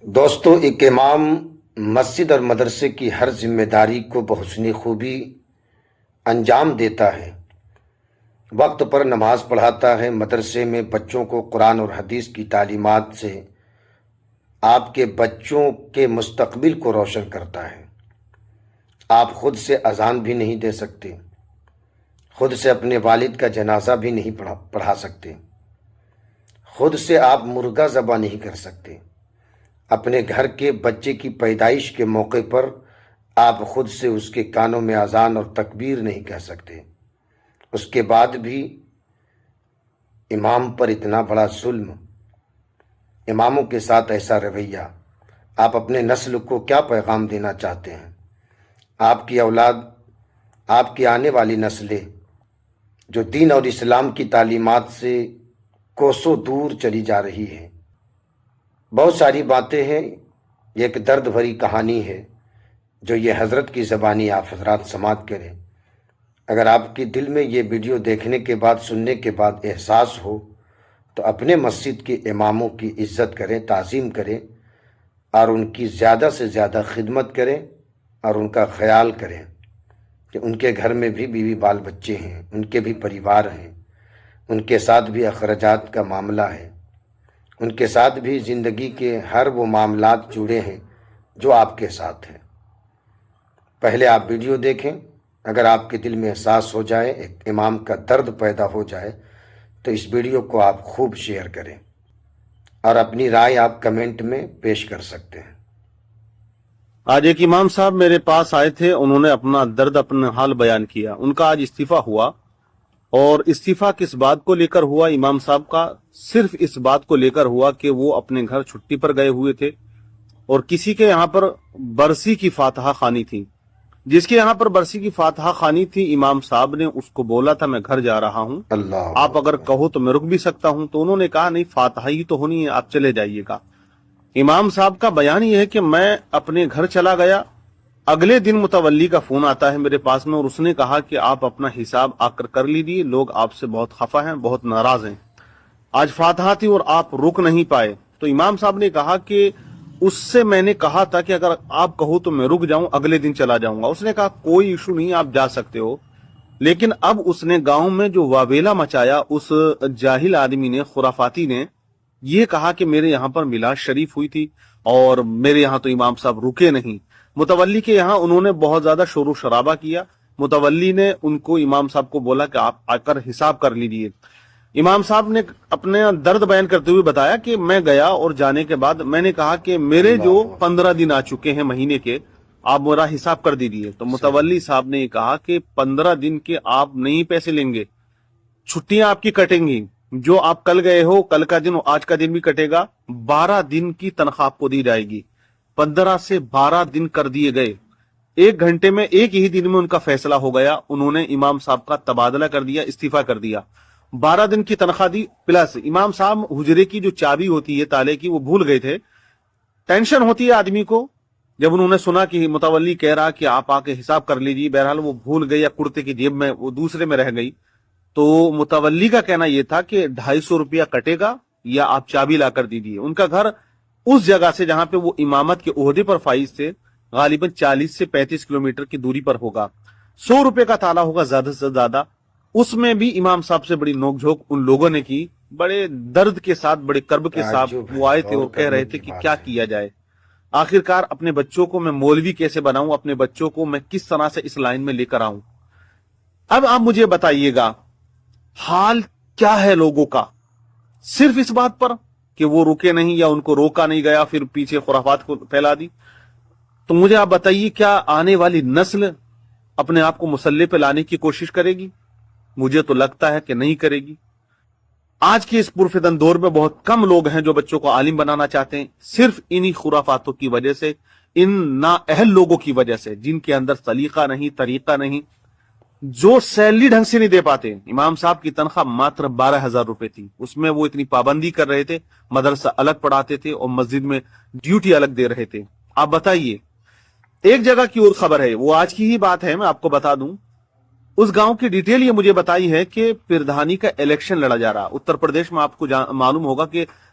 دوستو، ایک امام مسجد اور مدرسے کی ہر ذمہ داری کو بحسن خوبی انجام دیتا ہے۔ وقت پر نماز پڑھاتا ہے، مدرسے میں بچوں کو قرآن اور حدیث کی تعلیمات سے آپ کے بچوں کے مستقبل کو روشن کرتا ہے۔ آپ خود سے اذان بھی نہیں دے سکتے، خود سے اپنے والد کا جنازہ بھی نہیں پڑھا سکتے، خود سے آپ مرغا ذبح نہیں کر سکتے، اپنے گھر کے بچے کی پیدائش کے موقع پر آپ خود سے اس کے کانوں میں اذان اور تکبیر نہیں کہہ سکتے۔ اس کے بعد بھی امام پر اتنا بڑا ظلم، اماموں کے ساتھ ایسا رویہ، آپ اپنے نسل کو کیا پیغام دینا چاہتے ہیں؟ آپ کی اولاد، آپ کی آنے والی نسلیں جو دین اور اسلام کی تعلیمات سے کوسوں دور چلی جا رہی ہے۔ بہت ساری باتیں ہیں، یہ ایک درد بھری کہانی ہے جو یہ حضرت کی زبانی آپ حضرات سماعت کریں۔ اگر آپ کے دل میں یہ ویڈیو دیکھنے کے بعد، سننے کے بعد احساس ہو تو اپنے مسجد کے اماموں کی عزت کریں، تعظیم کریں اور ان کی زیادہ سے زیادہ خدمت کریں اور ان کا خیال کریں کہ ان کے گھر میں بھی بیوی بال بچے ہیں، ان کے بھی پریوار ہیں، ان کے ساتھ بھی اخراجات کا معاملہ ہے، ان کے ساتھ بھی زندگی کے ہر وہ معاملات جڑے ہیں جو آپ کے ساتھ ہیں۔ پہلے آپ ویڈیو دیکھیں، اگر آپ کے دل میں احساس ہو جائے، ایک امام کا درد پیدا ہو جائے تو اس ویڈیو کو آپ خوب شیئر کریں اور اپنی رائے آپ کمنٹ میں پیش کر سکتے ہیں۔ آج ایک امام صاحب میرے پاس آئے تھے، انہوں نے اپنا درد، اپنا حال بیان کیا۔ ان کا آج استعفیٰ ہوا، اور استعفیٰ کس بات کو لے کر ہوا؟ امام صاحب کا صرف اس بات کو لے کر ہوا کہ وہ اپنے گھر چھٹی پر گئے ہوئے تھے اور کسی کے یہاں پر برسی کی فاتحہ خوانی تھی۔ جس کے یہاں پر برسی کی فاتحہ خوانی تھی، امام صاحب نے اس کو بولا تھا میں گھر جا رہا ہوں، آپ اگر کہو تو میں رک بھی سکتا ہوں۔ تو انہوں نے کہا نہیں، فاتحہ ہی تو ہونی ہے، آپ چلے جائیے گا۔ امام صاحب کا بیان یہ ہے کہ میں اپنے گھر چلا گیا، اگلے دن متولی کا فون آتا ہے میرے پاس میں، اور اس نے کہا کہ آپ اپنا حساب آ کر لیجیے، لوگ آپ سے بہت خفا ہیں، بہت ناراض ہیں، آج فاتحہ تھی اور آپ رک نہیں پائے۔ تو امام صاحب نے کہا کہ اس سے میں نے کہا تھا کہ اگر آپ کہو تو میں رک جاؤں، اگلے دن چلا جاؤں گا۔ اس نے کہا کوئی ایشو نہیں، آپ جا سکتے ہو۔ لیکن اب اس نے گاؤں میں جو واویلا مچایا، اس جاہل آدمی نے، خرافاتی نے یہ کہا کہ میرے یہاں پر میلاد شریف ہوئی تھی اور میرے یہاں تو امام صاحب رکے نہیں۔ متولی کے یہاں انہوں نے بہت زیادہ شور و شرابہ کیا۔ متولی نے ان کو، امام صاحب کو بولا کہ آپ آ کر حساب کر لیجیے۔ امام صاحب نے اپنے درد بیان کرتے ہوئے بتایا کہ میں گیا اور جانے کے بعد میں نے کہا کہ میرے جو 15 دن آ چکے ہیں مہینے کے، آپ میرا حساب کر دیجیے۔ تو متولی صاحب نے کہا کہ 15 دن کے آپ نہیں پیسے لیں گے، چھٹیاں آپ کی کٹیں گی، جو آپ کل گئے ہو، کل کا دن آج کا دن بھی کٹے گا، 12 دن کی تنخواہ آپ کو دی جائے گی۔ 15 سے 12 دن کر دیے گئے، 1 گھنٹے میں، ایک ہی دن میں ان کا فیصلہ ہو گیا۔ انہوں نے امام صاحب کا تبادلہ کر دیا، استعفیٰ کر دیا، 12 دن کی تنخواہ دی، پلس امام صاحب حجرے کی جو چابی ہوتی ہے تالے کی، وہ بھول گئے تھے۔ ٹینشن ہوتی ہے آدمی کو جب انہوں نے سنا کہ متولی کہہ رہا کہ آپ آ کے حساب کر لیجیے، بہرحال وہ بھول گئی، یا کرتے کی جیب میں وہ دوسرے میں رہ گئی۔ تو متولی کا کہنا یہ تھا کہ 250 روپیہ کٹے گا یا آپ چابی لا کر دیجیے۔ ان کا گھر اس جگہ سے جہاں پہ وہ امامت کے عہدے پر فائز تھے غالباً 40 سے 35 کلومیٹر کی دوری پر ہوگا، 100 روپے کا تالا ہوگا زیادہ سے زیادہ۔ اس میں بھی امام صاحب سے بڑی نوک جھوک ان لوگوں نے کی، بڑے درد کے ساتھ، بڑے کرب کے ساتھ وہ آئے تھے اور کہہ رہے تھے کہ کیا کیا جائے، آخرکار اپنے بچوں کو میں مولوی کیسے بناؤں، اپنے بچوں کو میں کس طرح سے اس لائن میں لے کر آؤں۔ اب آپ مجھے بتائیے گا حال کیا ہے لوگوں کا، صرف اس بات پر کہ وہ رکے نہیں یا ان کو روکا نہیں گیا، پھر پیچھے خرافات کو پھیلا دی۔ تو مجھے آپ بتائیے، کیا آنے والی نسل اپنے آپ کو مسلح پہ لانے کی کوشش کرے گی؟ مجھے تو لگتا ہے کہ نہیں کرے گی۔ آج کے اس پرفتن دور میں بہت کم لوگ ہیں جو بچوں کو عالم بنانا چاہتے ہیں، صرف انہی خرافاتوں کی وجہ سے، ان نااہل لوگوں کی وجہ سے، جن کے اندر سلیقہ نہیں، طریقہ نہیں، جو سیلری ڈھنگ سے نہیں دے پاتے۔ امام صاحب کی تنخواہ ماتر 12,000 روپے تھی، اس میں وہ اتنی پابندی کر رہے تھے، مدرسہ الگ پڑھاتے تھے اور مسجد میں ڈیوٹی الگ دے رہے تھے۔ آپ بتائیے، ایک جگہ کی اور خبر ہے، وہ آج کی ہی بات ہے، میں آپ کو بتا دوں۔ اس گاؤں کی ڈیٹیل یہ مجھے بتائی ہے کہ پردھانی کا الیکشن لڑا جا رہا اتر پردیش میں۔ آپ کو معلوم ہوگا کہ